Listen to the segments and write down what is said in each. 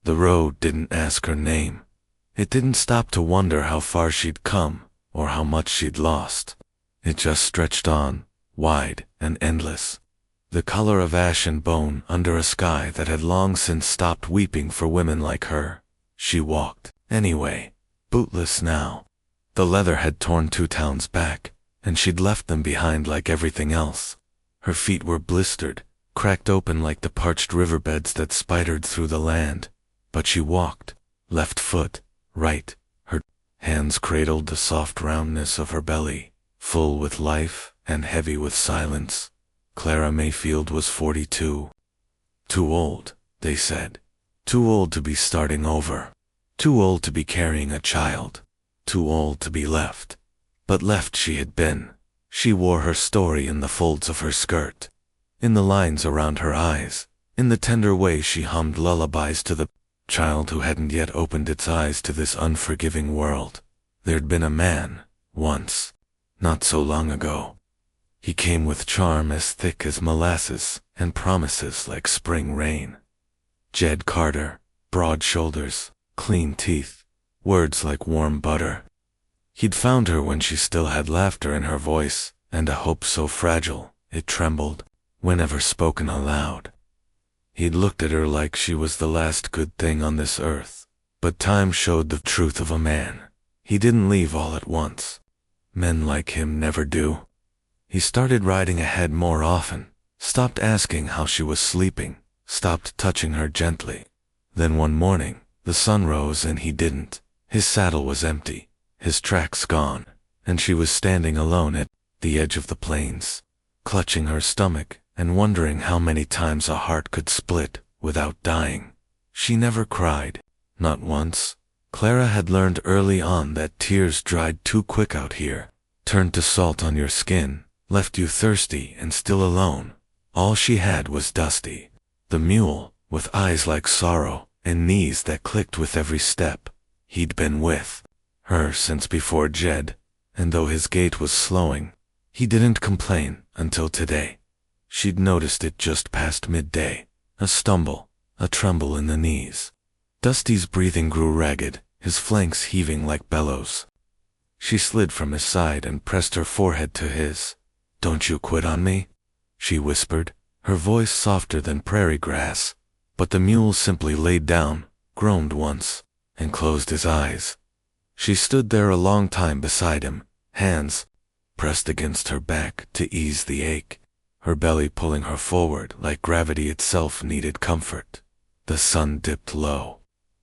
The road didn't ask her name. It didn't stop to wonder how far she'd come, or how much she'd lost. It just stretched on, wide and endless, the color of ash and bone under a sky that had long since stopped weeping for women like her. She walked, anyway, bootless now. The leather had torn 2 towns back, and she'd left them behind like everything else. Her feet were blistered, cracked open like the parched riverbeds that spidered through the land. But she walked, left foot, right, her hands cradled the soft roundness of her belly, full with life and heavy with silence. Clara Mayfield was 42. Too old, they said. Too old to be starting over. Too old to be carrying a child. Too old to be left. But left she had been. She wore her story in the folds of her skirt, in the lines around her eyes, in the tender way she hummed lullabies to the child who hadn't yet opened its eyes to this unforgiving world. There'd been a man, once, not so long ago. He came with charm as thick as molasses and promises like spring rain. Jed Carter, broad shoulders, clean teeth, words like warm butter. He'd found her when she still had laughter in her voice and a hope so fragile it trembled whenever spoken aloud. He'd looked at her like she was the last good thing on this earth, but time showed the truth of a man. He didn't leave all at once. Men like him never do. He started riding ahead more often, stopped asking how she was sleeping, stopped touching her gently. Then one morning, the sun rose and he didn't. His saddle was empty, his tracks gone, and she was standing alone at the edge of the plains, clutching her stomach and wondering how many times a heart could split without dying. She never cried, not once. Clara had learned early on that tears dried too quick out here, turned to salt on your skin, left you thirsty and still alone. All she had was Dusty, the mule, with eyes like sorrow and knees that clicked with every step. He'd been with her since before Jed, and though his gait was slowing, he didn't complain until today. She'd noticed it just past midday, a stumble, a tremble in the knees. Dusty's breathing grew ragged, his flanks heaving like bellows. She slid from his side and pressed her forehead to his. "Don't you quit on me?" she whispered, her voice softer than prairie grass. But the mule simply laid down, groaned once, and closed his eyes. She stood there a long time beside him, hands pressed against her back to ease the ache, her belly pulling her forward like gravity itself needed comfort. The sun dipped low.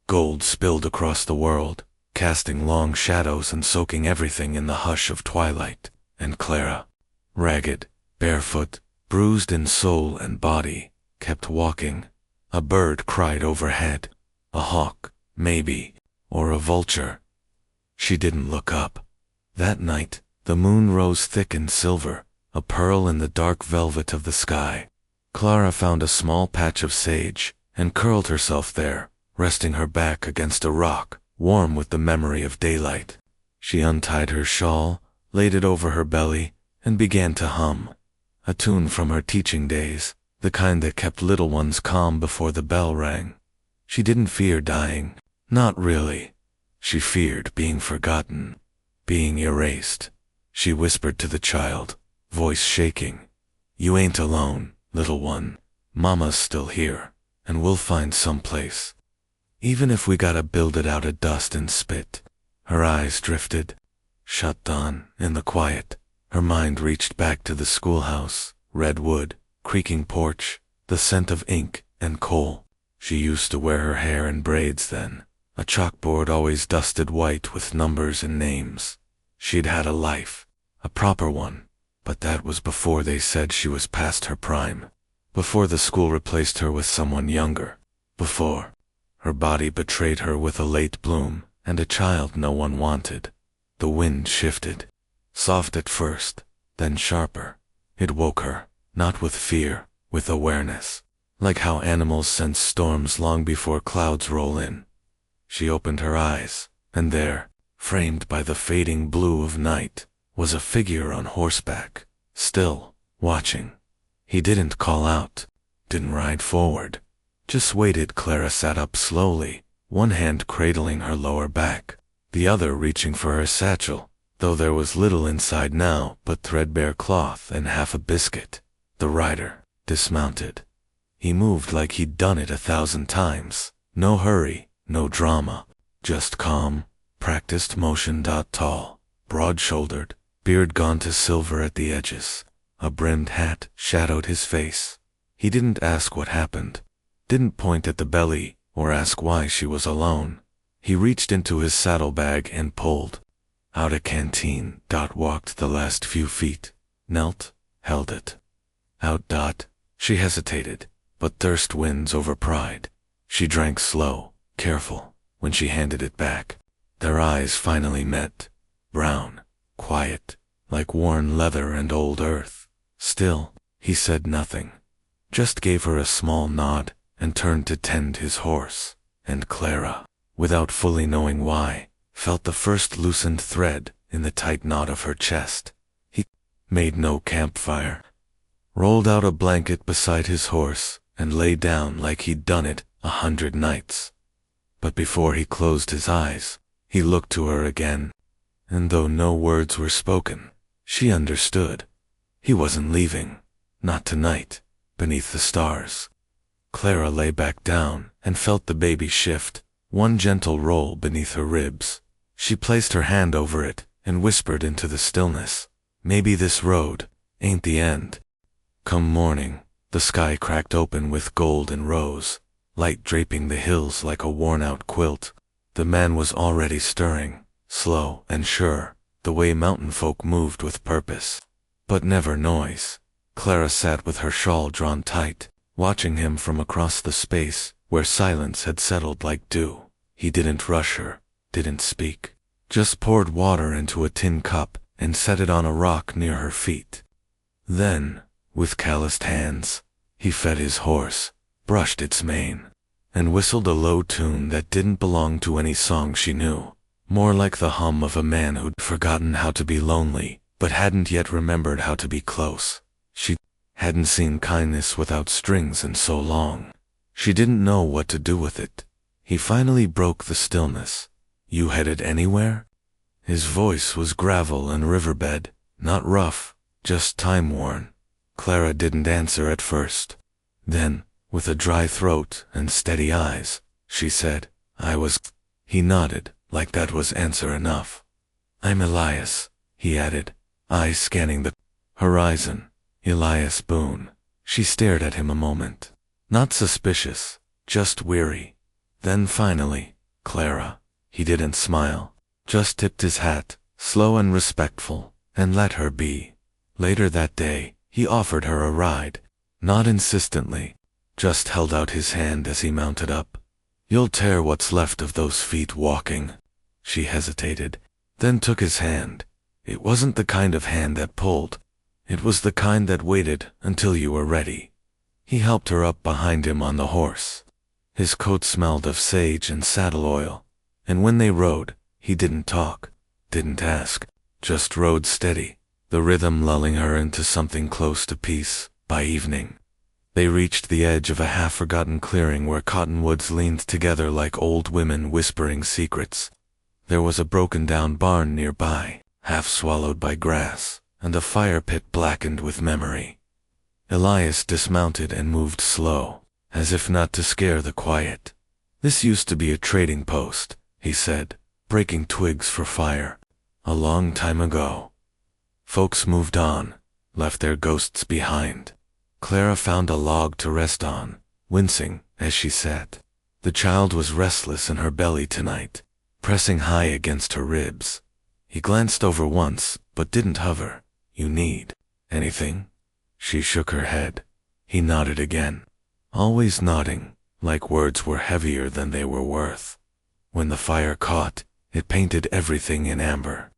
Gold spilled across the world, casting long shadows and soaking everything in the hush of twilight. And Clara, ragged, barefoot, bruised in soul and body, kept walking. A bird cried overhead, a hawk, maybe, or a vulture. She didn't look up. That night, the moon rose thick and silver, a pearl in the dark velvet of the sky. Clara found a small patch of sage and curled herself there, resting her back against a rock, warm with the memory of daylight. She untied her shawl, laid it over her belly, and began to hum, a tune from her teaching days, the kind that kept little ones calm before the bell rang. She didn't fear dying, not really. She feared being forgotten, being erased. She whispered to the child, voice shaking, "You ain't alone, little one. Mama's still here, and we'll find some place. Even if we gotta build it out of dust and spit." Her eyes drifted, shut on in the quiet. Her mind reached back to the schoolhouse, red wood, creaking porch, the scent of ink and coal. She used to wear her hair in braids then, a chalkboard always dusted white with numbers and names. She'd had a life, a proper one, but that was before they said she was past her prime, before the school replaced her with someone younger, before her body betrayed her with a late bloom and a child no one wanted. The wind shifted, soft at first, then sharper. It woke her, not with fear, with awareness, like how animals sense storms long before clouds roll in. She opened her eyes, and there, framed by the fading blue of night, was a figure on horseback, still, watching. He didn't call out, didn't ride forward, Just waited. Clara sat up slowly, one hand cradling her lower back, the other reaching for her satchel, though there was little inside now but threadbare cloth and half a biscuit. The rider dismounted. He moved like he'd done it 1,000 times. No hurry, no drama, just calm, practiced motion. Tall, broad-shouldered, beard gone to silver at the edges. A brimmed hat shadowed his face. He didn't ask what happened, didn't point at the belly or ask why she was alone. He reached into his saddlebag and pulled out a canteen. Walked the last few feet, knelt, held it out. She hesitated, but thirst wins over pride. She drank slow, careful. When she handed it back, their eyes finally met. Brown, quiet, like worn leather and old earth. Still, he said nothing, just gave her a small nod and turned to tend his horse. And Clara, without fully knowing why, felt the first loosened thread in the tight knot of her chest. He made no campfire, rolled out a blanket beside his horse, and lay down like he'd done it 100 nights. But before he closed his eyes, he looked to her again, and though no words were spoken, she understood. He wasn't leaving, not tonight, beneath the stars. Clara lay back down and felt the baby shift, one gentle roll beneath her ribs. She placed her hand over it and whispered into the stillness, "Maybe this road ain't the end." Come morning, the sky cracked open with gold and rose, light draping the hills like a worn-out quilt. The man was already stirring, slow and sure, the way mountain folk moved with purpose, but never noise. Clara sat with her shawl drawn tight, watching him from across the space where silence had settled like dew. He didn't rush her, didn't speak, just poured water into a tin cup and set it on a rock near her feet. Then, with calloused hands, he fed his horse, brushed its mane, and whistled a low tune that didn't belong to any song she knew, more like the hum of a man who'd forgotten how to be lonely, but hadn't yet remembered how to be close. She hadn't seen kindness without strings in so long. She didn't know what to do with it. He finally broke the stillness. "You headed anywhere?" His voice was gravel and riverbed, not rough, just time-worn. Clara didn't answer at first. Then, with a dry throat and steady eyes, she said, "I was." He nodded, like that was answer enough. "I'm Elias," he added, eyes scanning the horizon. Elias Boone. She stared at him a moment. Not suspicious, just weary. Then finally, "Clara." He didn't smile, just tipped his hat, slow and respectful, and let her be. Later that day, he offered her a ride, not insistently, just held out his hand as he mounted up. "You'll tear what's left of those feet walking." She hesitated, then took his hand. It wasn't the kind of hand that pulled. It was the kind that waited until you were ready. He helped her up behind him on the horse. His coat smelled of sage and saddle oil, and when they rode, he didn't talk, didn't ask, just rode steady, the rhythm lulling her into something close to peace. By evening, they reached the edge of a half-forgotten clearing where cottonwoods leaned together like old women whispering secrets. There was a broken-down barn nearby, half swallowed by grass, and a fire pit blackened with memory. Elias dismounted and moved slow, as if not to scare the quiet. "This used to be a trading post," he said, breaking twigs for fire. "A long time ago. Folks moved on, left their ghosts behind." Clara found a log to rest on, wincing as she sat. The child was restless in her belly tonight, pressing high against her ribs. He glanced over once, but didn't hover. "You need anything?" She shook her head. He nodded again, always nodding, like words were heavier than they were worth. When the fire caught, it painted everything in amber.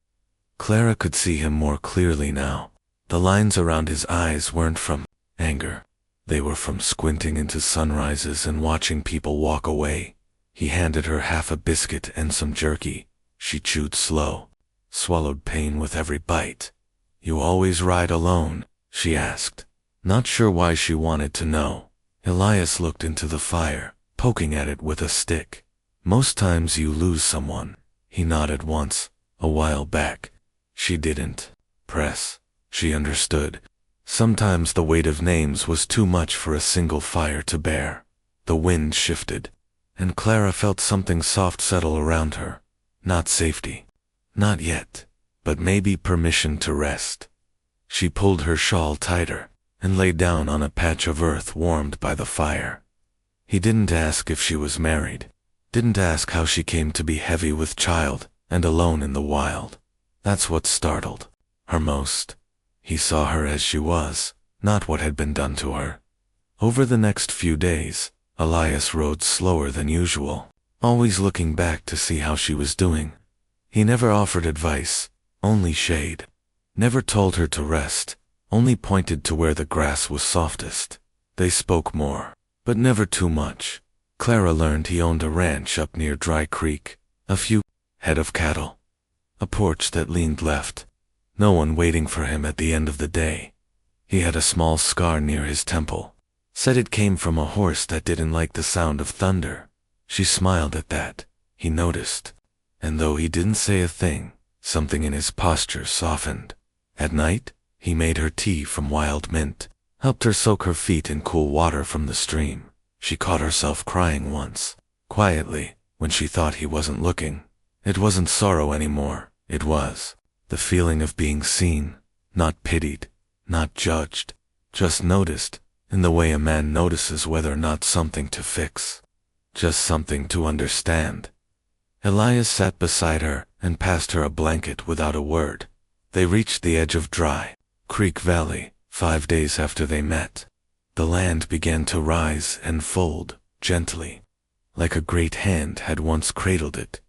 Clara could see him more clearly now. The lines around his eyes weren't from anger. They were from squinting into sunrises and watching people walk away. He handed her half a biscuit and some jerky. She chewed slow, swallowed pain with every bite. "You always ride alone?" she asked, not sure why she wanted to know. Elias looked into the fire, poking at it with a stick. Most times you lose someone. He nodded once, a while back. She didn't press. She understood. Sometimes the weight of names was too much for a single fire to bear. The wind shifted, and Clara felt something soft settle around her. Not safety. Not yet, but maybe permission to rest. She pulled her shawl tighter and lay down on a patch of earth warmed by the fire. He didn't ask if she was married. Didn't ask how she came to be heavy with child and alone in the wild. That's what startled her most. He saw her as she was, not what had been done to her. Over the next few days, Elias rode slower than usual, always looking back to see how she was doing. He never offered advice, only shade. Never told her to rest, only pointed to where the grass was softest. They spoke more, but never too much. Clara learned he owned a ranch up near Dry Creek, a few head of cattle, a porch that leaned left, no one waiting for him at the end of the day. He had a small scar near his temple. Said it came from a horse that didn't like the sound of thunder. She smiled at that. He noticed. And though he didn't say a thing, something in his posture softened. At night, he made her tea from wild mint, helped her soak her feet in cool water from the stream. She caught herself crying once, quietly, when she thought he wasn't looking. It wasn't sorrow anymore. It was the feeling of being seen, not pitied, not judged, just noticed, in the way a man notices whether or not something to fix, just something to understand. Elias sat beside her and passed her a blanket without a word. They reached the edge of Dry Creek Valley 5 days after they met. The land began to rise and fold, gently, like a great hand had once cradled it.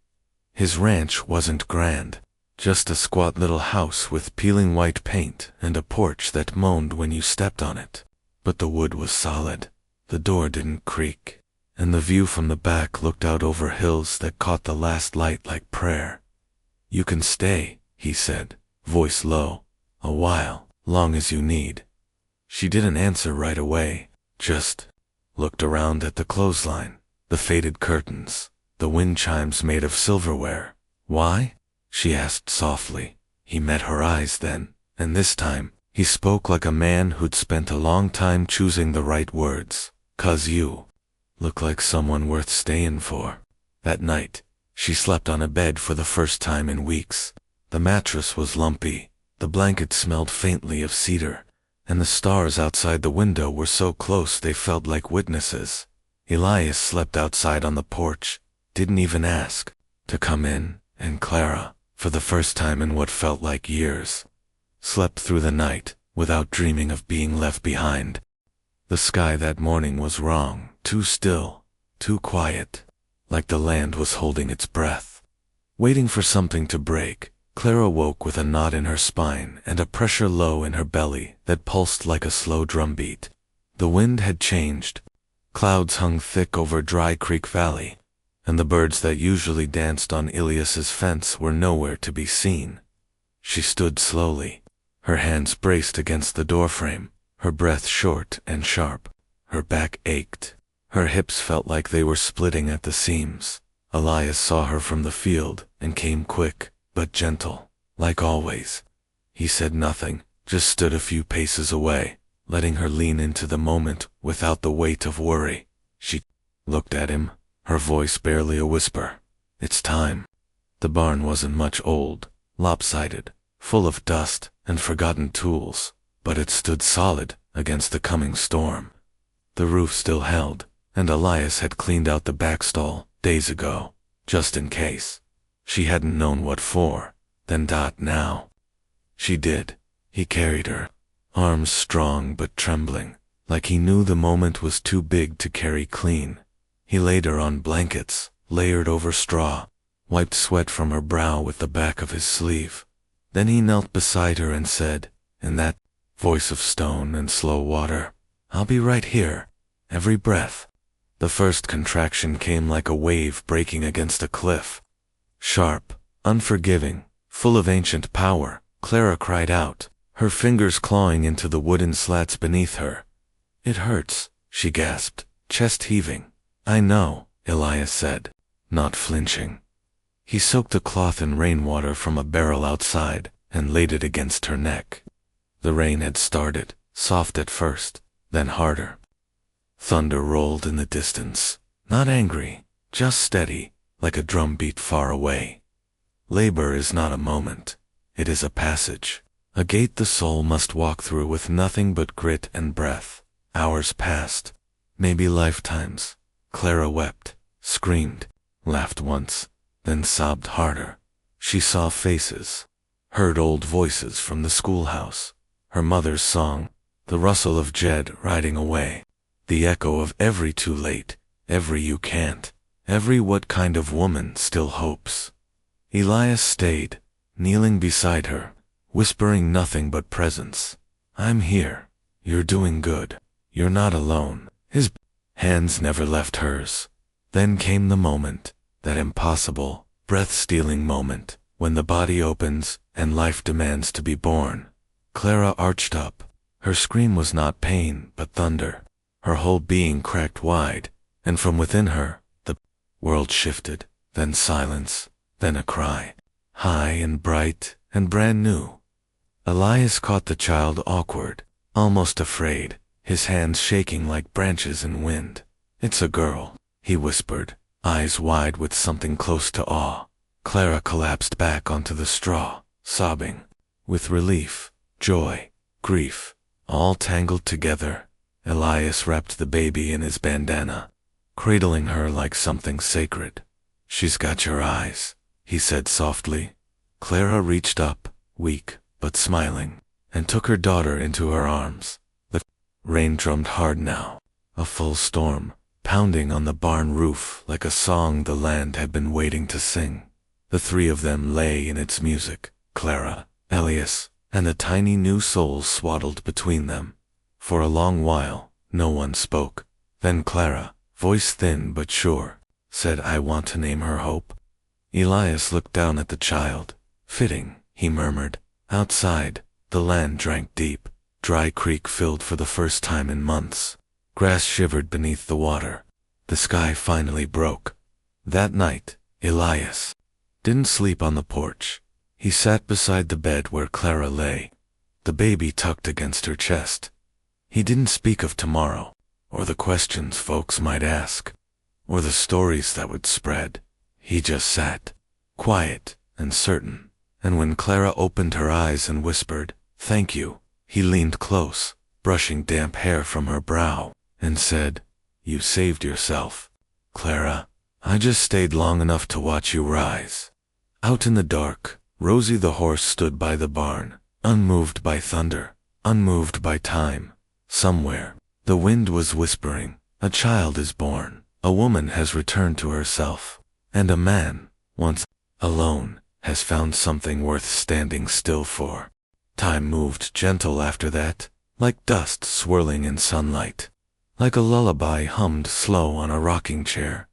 His ranch wasn't grand, just a squat little house with peeling white paint and a porch that moaned when you stepped on it. But the wood was solid, the door didn't creak, and the view from the back looked out over hills that caught the last light like prayer. "You can stay," he said, voice low, "a while, long as you need." She didn't answer right away, just looked around at the clothesline, the faded curtains, the wind chimes made of silverware. "Why?" she asked softly. He met her eyes then, and this time, he spoke like a man who'd spent a long time choosing the right words. "'Cause you look like someone worth staying for." That night, she slept on a bed for the first time in weeks. The mattress was lumpy, the blanket smelled faintly of cedar, and the stars outside the window were so close they felt like witnesses. Elias slept outside on the porch, didn't even ask to come in, and Clara, for the first time in what felt like years, slept through the night without dreaming of being left behind. The sky that morning was wrong, too still, too quiet, like the land was holding its breath, waiting for something to break. Clara woke with a knot in her spine and a pressure low in her belly that pulsed like a slow drumbeat. The wind had changed. Clouds hung thick over Dry Creek Valley, and the birds that usually danced on Elias's fence were nowhere to be seen. She stood slowly, her hands braced against the doorframe, her breath short and sharp. Her back ached. Her hips felt like they were splitting at the seams. Elias saw her from the field and came quick, but gentle, like always. He said nothing, just stood a few paces away, letting her lean into the moment without the weight of worry. She looked at him, her voice barely a whisper. "It's time." The barn wasn't much old, lopsided, full of dust and forgotten tools, but it stood solid against the coming storm. The roof still held, and Elias had cleaned out the back stall days ago, just in case. She hadn't known what for, then now. She did. He carried her, arms strong but trembling, like he knew the moment was too big to carry clean. He laid her on blankets, layered over straw, wiped sweat from her brow with the back of his sleeve. Then he knelt beside her and said, in that voice of stone and slow water, "I'll be right here, every breath." The first contraction came like a wave breaking against a cliff. Sharp, unforgiving, full of ancient power. Clara cried out, her fingers clawing into the wooden slats beneath her. "It hurts," she gasped, chest heaving. I know, Elias said, not flinching. He soaked the cloth in rainwater from a barrel outside and laid it against her neck. The rain had started, soft at first, then harder. Thunder rolled in the distance, not angry, just steady, like a drum beat far away. Labor is not a moment, it is a passage, a gate the soul must walk through with nothing but grit and breath. Hours passed, maybe lifetimes. Clara wept, screamed, laughed once, then sobbed harder. She saw faces, heard old voices from the schoolhouse, her mother's song, the rustle of Jed riding away, the echo of every too late, every you can't, every what kind of woman still hopes. Elias stayed, kneeling beside her, whispering nothing but presence. I'm here. You're doing good. You're not alone. His hands never left hers. Then came the moment, that impossible, breath-stealing moment, when the body opens and life demands to be born. Clara arched up. Her scream was not pain, but thunder. Her whole being cracked wide, and from within her, the world shifted, then silence, then a cry, high and bright and brand new. Elias caught the child awkward, almost afraid, his hands shaking like branches in wind. It's a girl, he whispered, eyes wide with something close to awe. Clara collapsed back onto the straw, sobbing, with relief, joy, grief, all tangled together. Elias wrapped the baby in his bandana, cradling her like something sacred. She's got your eyes, he said softly. Clara reached up, weak, but smiling, and took her daughter into her arms. The rain drummed hard now, a full storm, pounding on the barn roof like a song the land had been waiting to sing. The three of them lay in its music, Clara, Elias, and the tiny new souls swaddled between them. For a long while, no one spoke. Then Clara, voice thin but sure, said, I want to name her Hope. Elias looked down at the child. Fitting, he murmured. Outside, the land drank deep. Dry Creek filled for the first time in months. Grass shivered beneath the water. The sky finally broke. That night, Elias didn't sleep on the porch. He sat beside the bed where Clara lay, the baby tucked against her chest. He didn't speak of tomorrow, or the questions folks might ask, or the stories that would spread. He just sat, quiet and certain. And when Clara opened her eyes and whispered, Thank you, he leaned close, brushing damp hair from her brow, and said, You saved yourself, Clara. I just stayed long enough to watch you rise. Out in the dark, Rosie the horse stood by the barn, unmoved by thunder, unmoved by time. Somewhere, the wind was whispering, A child is born, a woman has returned to herself, and a man, once alone, has found something worth standing still for. Time moved gentle after that, like dust swirling in sunlight, like a lullaby hummed slow on a rocking chair.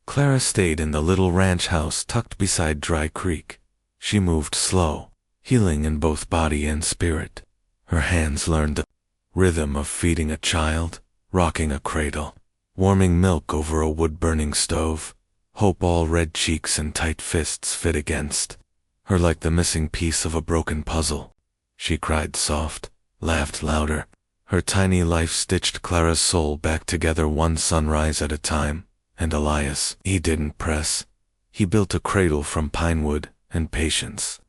Clara stayed in the little ranch house tucked beside Dry Creek. She moved slow, healing in both body and spirit. Her hands learned the rhythm of feeding a child, rocking a cradle, warming milk over a wood-burning stove. Hope all red cheeks and tight fists fit against her like the missing piece of a broken puzzle. She cried soft, laughed louder. Her tiny life stitched Clara's soul back together one sunrise at a time. And Elias, he didn't press. He built a cradle from pine wood and patience.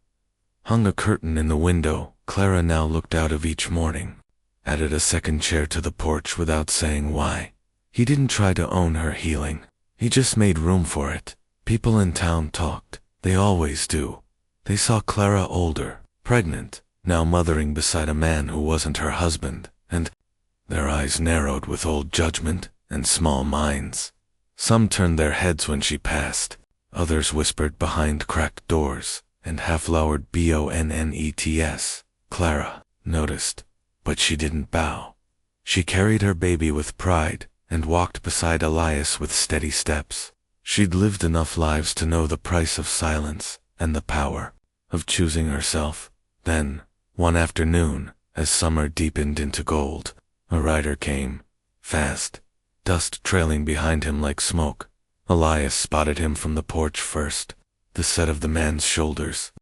Hung a curtain in the window. Clara now looked out of each morning. Added a second chair to the porch without saying why. He didn't try to own her healing. He just made room for it. People in town talked. They always do. They saw Clara older, pregnant, now mothering beside a man who wasn't her husband, and their eyes narrowed with old judgment and small minds. Some turned their heads when she passed. Others whispered behind cracked doors and half-lowered bonnets. Clara noticed, but she didn't bow. She carried her baby with pride and walked beside Elias with steady steps. She'd lived enough lives to know the price of silence and the power of choosing herself. Then, one afternoon, as summer deepened into gold, a rider came, fast, dust trailing behind him like smoke. Elias spotted him from the porch first, the set of the man's shoulders,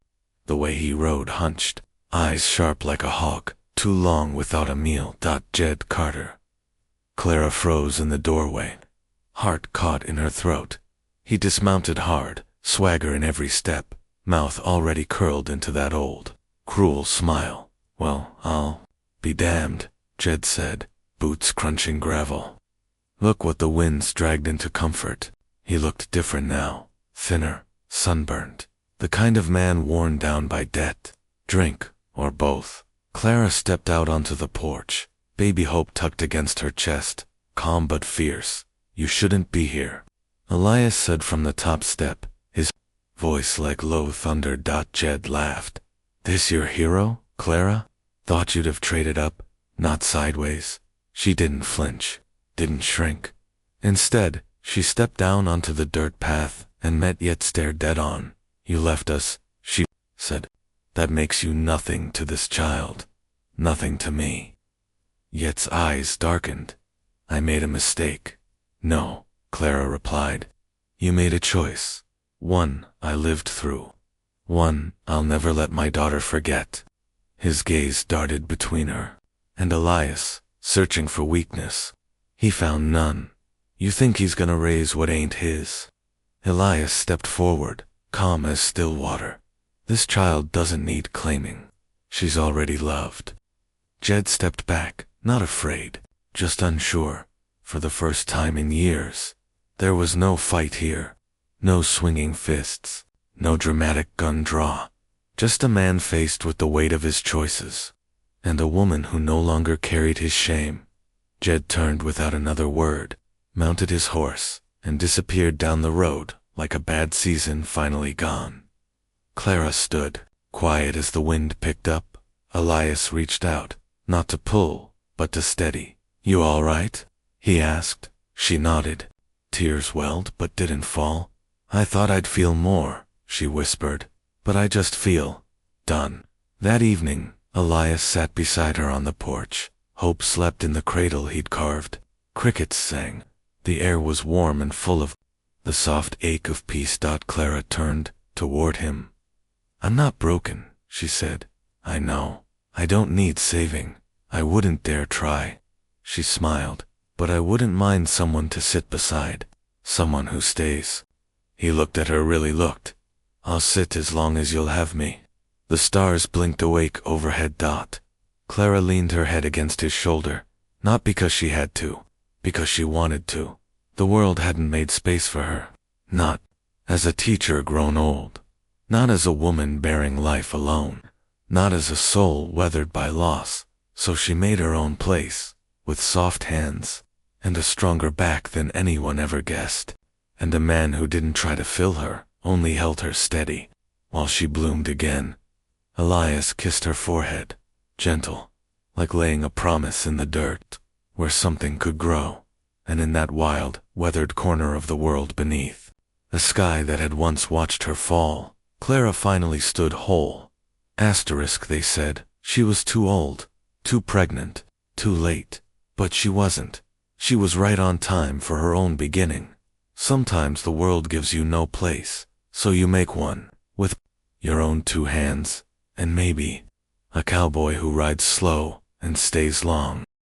the way he rode hunched, eyes sharp like a hawk, too long without a meal. Jed Carter. Clara froze in the doorway, heart caught in her throat. He dismounted hard, swagger in every step, mouth already curled into that old, cruel smile. "Well, I'll be damned," Jed said, boots crunching gravel. Look what the winds dragged into comfort. He looked different now, thinner, sunburnt, the kind of man worn down by debt, drink, or both. Clara stepped out onto the porch, baby hope tucked against her chest, calm but fierce. "You shouldn't be here," Elias said from the top step, his voice like low thunder. Jed laughed. "This your hero, Clara? Thought you'd have traded up, not sideways." She didn't flinch, didn't shrink. Instead, she stepped down onto the dirt path and met yet stared dead on. "You left us," she said. "That makes you nothing to this child, nothing to me." Yet's eyes darkened. "I made a mistake." "No," Clara replied. "You made a choice. One I lived through. One I'll never let my daughter forget." His gaze darted between her and Elias, searching for weakness. He found none. "You think he's gonna raise what ain't his?" Elias stepped forward, calm as still water. "This child doesn't need claiming. She's already loved." Jed stepped back, not afraid, just unsure. For the first time in years, there was no fight here, no swinging fists, no dramatic gun draw, just a man faced with the weight of his choices, and a woman who no longer carried his shame. Jed turned without another word, mounted his horse, and disappeared down the road like a bad season finally gone. Clara stood, quiet as the wind picked up. Elias reached out, not to pull, but to steady. "You all right?" he asked. She nodded. Tears welled but didn't fall. "I thought I'd feel more," she whispered, "but I just feel done." That evening, Elias sat beside her on the porch. Hope slept in the cradle he'd carved. Crickets sang. The air was warm and full of the soft ache of peace. Clara turned toward him. "I'm not broken," she said. "I know. I don't need saving. I wouldn't dare try." She smiled. "But I wouldn't mind someone to sit beside. Someone who stays." He looked at her, really looked. "I'll sit as long as you'll have me." The stars blinked awake overhead. Clara leaned her head against his shoulder, not because she had to, because she wanted to. The world hadn't made space for her. Not as a teacher grown old. Not as a woman bearing life alone. Not as a soul weathered by loss. So she made her own place, with soft hands, and a stronger back than anyone ever guessed. And a man who didn't try to fill her, only held her steady, while she bloomed again. Elias kissed her forehead, gentle, like laying a promise in the dirt, where something could grow, and in that wild, weathered corner of the world beneath, a sky that had once watched her fall, Clara finally stood whole. Asterisk, they said, she was too old, too pregnant, too late, but she wasn't. She was right on time for her own beginning. Sometimes the world gives you no place, so you make one, with your own two hands, and maybe a cowboy who rides slow and stays long.